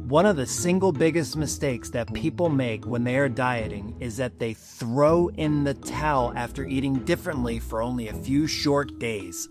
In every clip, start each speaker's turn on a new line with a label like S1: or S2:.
S1: One of the single biggest mistakes that people make when they are dieting is that they throw in the towel after eating differently for only a few short days.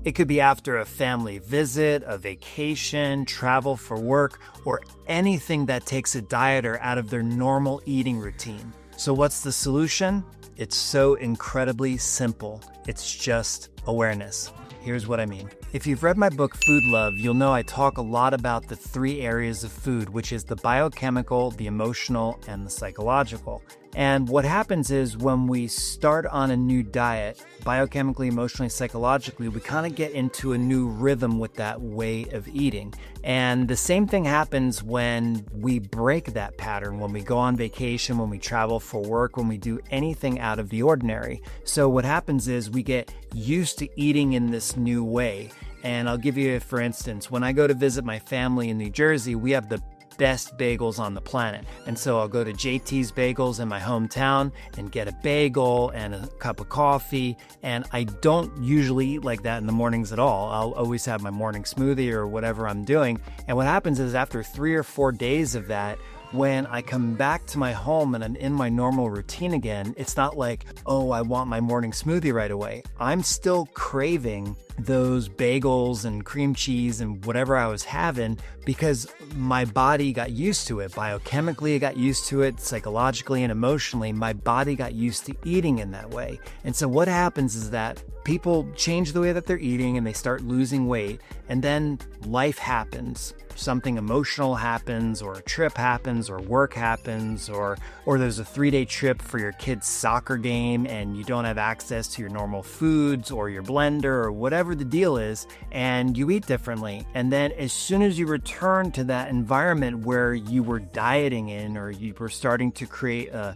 S1: It could be after a family visit, a vacation, travel for work, or anything that takes a dieter out of their normal eating routine. So what's the solution? It's so incredibly simple. It's just awareness. Here's what I mean. If you've read my book, Food Love, you'll know I talk a lot about the 3 areas of food, which is the biochemical, the emotional, and the psychological. And what happens is when we start on a new diet, biochemically, emotionally, psychologically, we kind of get into a new rhythm with that way of eating. And the same thing happens when we break that pattern, when we go on vacation, when we travel for work, when we do anything out of the ordinary. So what happens is we get used to eating in this new way. And I'll give you, for instance, when I go to visit my family in New Jersey, we have the best bagels on the planet. And so I'll go to JT's Bagels in my hometown and get a bagel and a cup of coffee. And I don't usually eat like that in the mornings at all. I'll always have my morning smoothie or whatever I'm doing. And what happens is after 3 or 4 days of that, when I come back to my home and I'm in my normal routine again, it's not like, oh, I want my morning smoothie right away. I'm still craving those bagels and cream cheese and whatever I was having because my body got used to it. Biochemically, it got used to it. Psychologically and emotionally, my body got used to eating in that way. And so what happens is that people change the way that they're eating and they start losing weight, and then life happens. Something emotional happens, or a trip happens, or work happens, or there's a 3-day trip for your kid's soccer game and you don't have access to your normal foods or your blender or whatever the deal is, and you eat differently. And then as soon as you return to that environment where you were dieting in, or you were starting to create a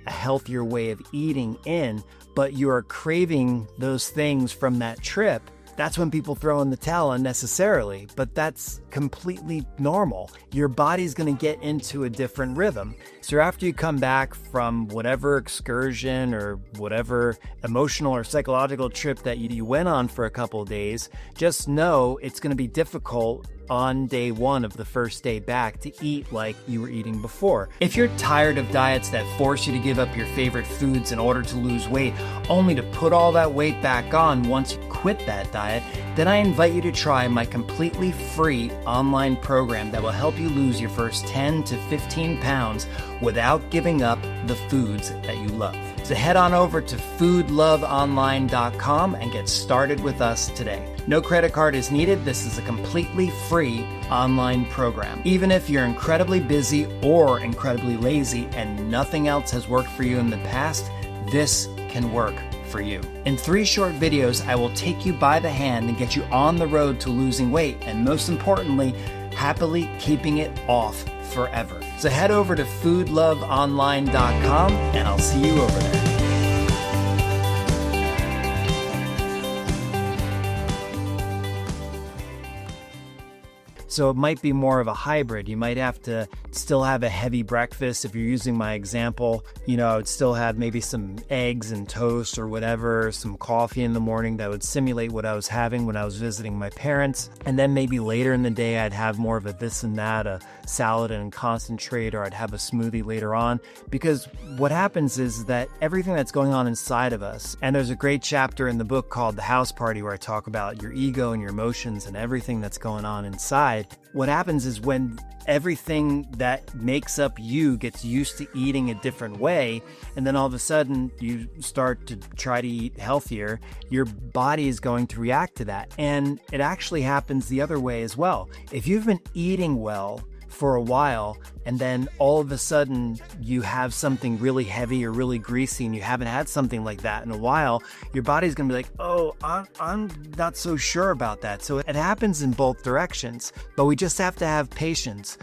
S1: healthier way of eating in, but you are craving those things from that trip, that's when people throw in the towel unnecessarily, but that's completely normal. Your body's going to get into a different rhythm. So after you come back from whatever excursion or whatever emotional or psychological trip that you went on for a couple of days, just know it's going to be difficult on day 1 of the first day back to eat like you were eating before. If you're tired of diets that force you to give up your favorite foods in order to lose weight, only to put all that weight back on once you quit that diet, then I invite you to try my completely free online program that will help you lose your first 10 to 15 pounds without giving up the foods that you love. So head on over to foodloveonline.com and get started with us today. No credit card is needed. This is a completely free online program. Even if you're incredibly busy or incredibly lazy and nothing else has worked for you in the past, this can work for you. In 3 short videos, I will take you by the hand and get you on the road to losing weight, and most importantly, happily keeping it off forever. So head over to foodloveonline.com and I'll see you over there. So it might be more of a hybrid. You might have to still have a heavy breakfast. If you're using my example, I would still have maybe some eggs and toast or whatever, some coffee in the morning that would simulate what I was having when I was visiting my parents. And then maybe later in the day, I'd have more of a this and that, a salad and concentrate, or I'd have a smoothie later on. Because what happens is that everything that's going on inside of us, and there's a great chapter in the book called The House Party where I talk about your ego and your emotions and everything that's going on inside. What happens is when everything that makes up you gets used to eating a different way, and then all of a sudden you start to try to eat healthier, your body is going to react to that. And it actually happens the other way as well. If you've been eating well for a while, and then all of a sudden you have something really heavy or really greasy and you haven't had something like that in a while, your body's gonna be like, oh, I'm not so sure about that. So it happens in both directions, but we just have to have patience.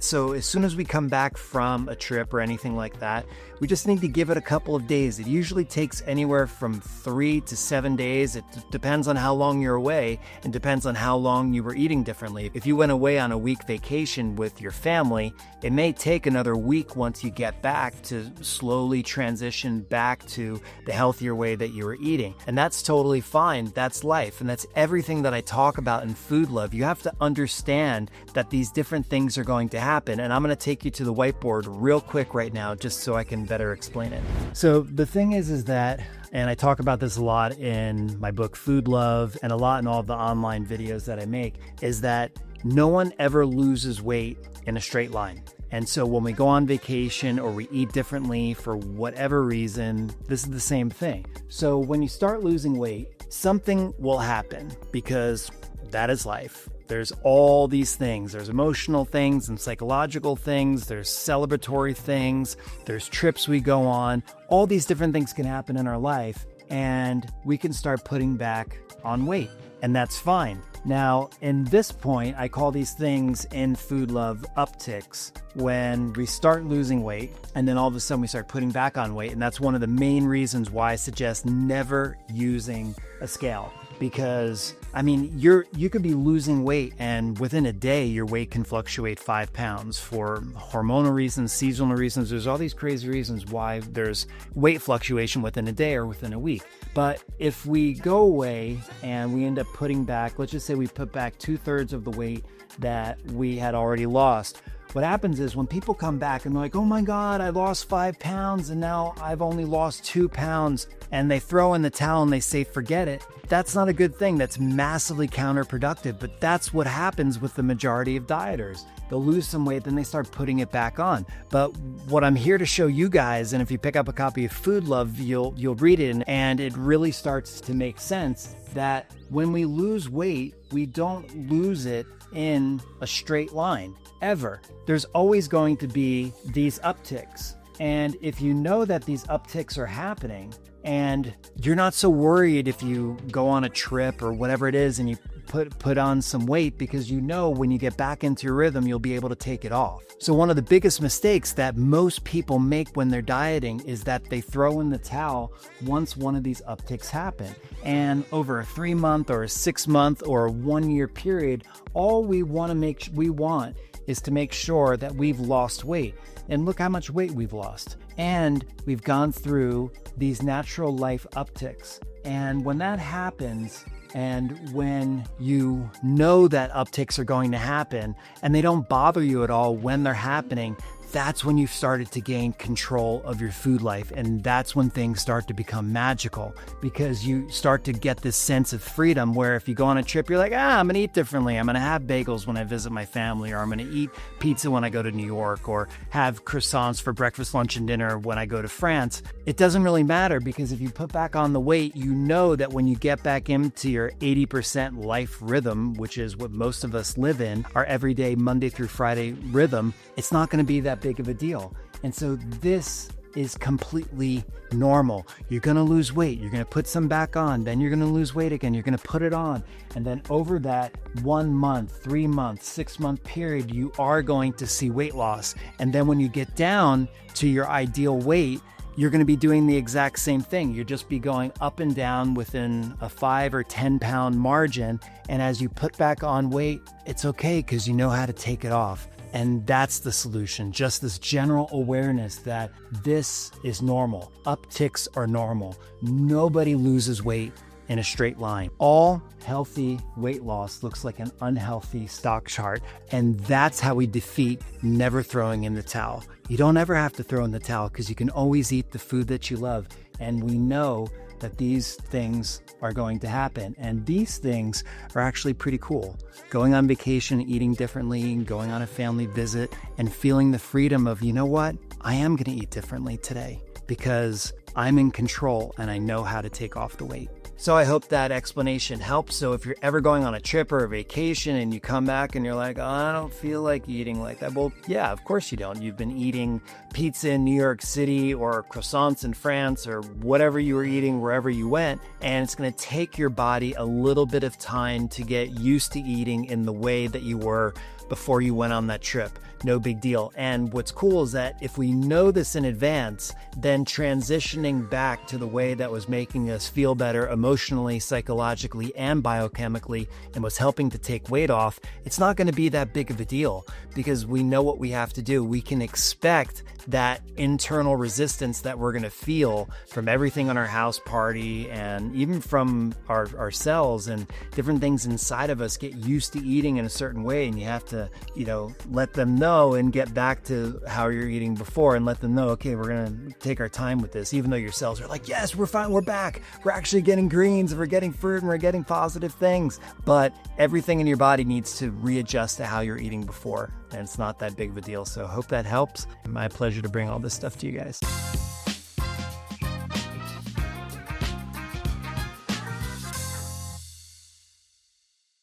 S1: So as soon as we come back from a trip or anything like that, we just need to give it a couple of days. It usually takes anywhere from 3 to 7 days. It depends on how long you're away and depends on how long you were eating differently. If you went away on a week vacation with with your family, it may take another week once you get back to slowly transition back to the healthier way that you were eating. And that's totally fine. That's life. And that's everything that I talk about in Food Love. You have to understand that these different things are going to happen. And I'm going to take you to the whiteboard real quick right now, just so I can better explain it. So the thing is that, and I talk about this a lot in my book, Food Love, and a lot in all of the online videos that I make, is that no one ever loses weight in a straight line. And so when we go on vacation or we eat differently for whatever reason, this is the same thing. So when you start losing weight, something will happen because that is life. There's all these things. There's emotional things and psychological things. There's celebratory things. There's trips we go on. All these different things can happen in our life, and we can start putting back on weight, and that's fine. Now, in this point, I call these things in Food Love upticks, when we start losing weight and then all of a sudden we start putting back on weight. And that's one of the main reasons why I suggest never using a scale. Because, I mean, you could be losing weight and within a day, your weight can fluctuate 5 pounds for hormonal reasons, seasonal reasons. There's all these crazy reasons why there's weight fluctuation within a day or within a week. But if we go away and we end up putting back, let's just say we put back 2/3 of the weight that we had already lost. What happens is when people come back and they're like, oh my God, I lost 5 pounds and now I've only lost 2 pounds, and they throw in the towel and they say, forget it. That's not a good thing. That's massively counterproductive, but that's what happens with the majority of dieters. They'll lose some weight, then they start putting it back on. But what I'm here to show you guys, and if you pick up a copy of Food Love, you'll read it, and it really starts to make sense that when we lose weight, we don't lose it in a straight line, ever. There's always going to be these upticks. And if you know that these upticks are happening, and you're not so worried if you go on a trip or whatever it is and you put on some weight, because you know when you get back into your rhythm, you'll be able to take it off. So one of the biggest mistakes that most people make when they're dieting is that they throw in the towel once one of these upticks happen. And over a 3-month or a 6-month or a 1-year period, all we want is to make sure that we've lost weight. And look how much weight we've lost. And we've gone through these natural life upticks. And when that happens, and when you know that upticks are going to happen and they don't bother you at all when they're happening, that's when you've started to gain control of your food life. And that's when things start to become magical, because you start to get this sense of freedom where if you go on a trip, you're like, I'm going to eat differently. I'm going to have bagels when I visit my family, or I'm going to eat pizza when I go to New York, or have croissants for breakfast, lunch, and dinner when I go to France. It doesn't really matter, because if you put back on the weight, you know that when you get back into your 80% life rhythm, which is what most of us live in, our everyday Monday through Friday rhythm, it's not going to be that big of a deal. And so this is completely normal. You're going to lose weight. You're going to put some back on. Then you're going to lose weight again. You're going to put it on. And then over that 1 month, 3 month, 6-month period, you are going to see weight loss. And then when you get down to your ideal weight, you're going to be doing the exact same thing. You'll just be going up and down within a 5 or 10 pound margin. And as you put back on weight, it's okay, because you know how to take it off. And that's the solution. Just this general awareness that this is normal. Upticks are normal. Nobody loses weight in a straight line. All healthy weight loss looks like an unhealthy stock chart. And that's how we defeat never throwing in the towel. You don't ever have to throw in the towel, because you can always eat the food that you love. And we know that these things are going to happen. And these things are actually pretty cool. Going on vacation, eating differently, going on a family visit, and feeling the freedom of, you know what? I am going to eat differently today, because I'm in control and I know how to take off the weight. So I hope that explanation helps. So if you're ever going on a trip or a vacation and you come back and you're like, oh, I don't feel like eating like that. Well, yeah, of course you don't. You've been eating pizza in New York City or croissants in France or whatever you were eating wherever you went. And it's going to take your body a little bit of time to get used to eating in the way that you were before you went on that trip. No big deal. And what's cool is that if we know this in advance, then transitioning back to the way that was making us feel better emotionally, psychologically, and biochemically, and was helping to take weight off, it's not going to be that big of a deal because we know what we have to do. We can expect that internal resistance that we're going to feel from everything on our house party and even from our cells and different things inside of us get used to eating in a certain way. And you have to, let them know and get back to how you're eating before and let them know, okay, we're going to take our time with this, even though your cells are like, yes, we're fine, we're back. We're actually getting greens, we're getting fruit, and we're getting positive things. But everything in your body needs to readjust to how you're eating before. And it's not that big of a deal. So hope that helps. My pleasure to bring all this stuff to you guys.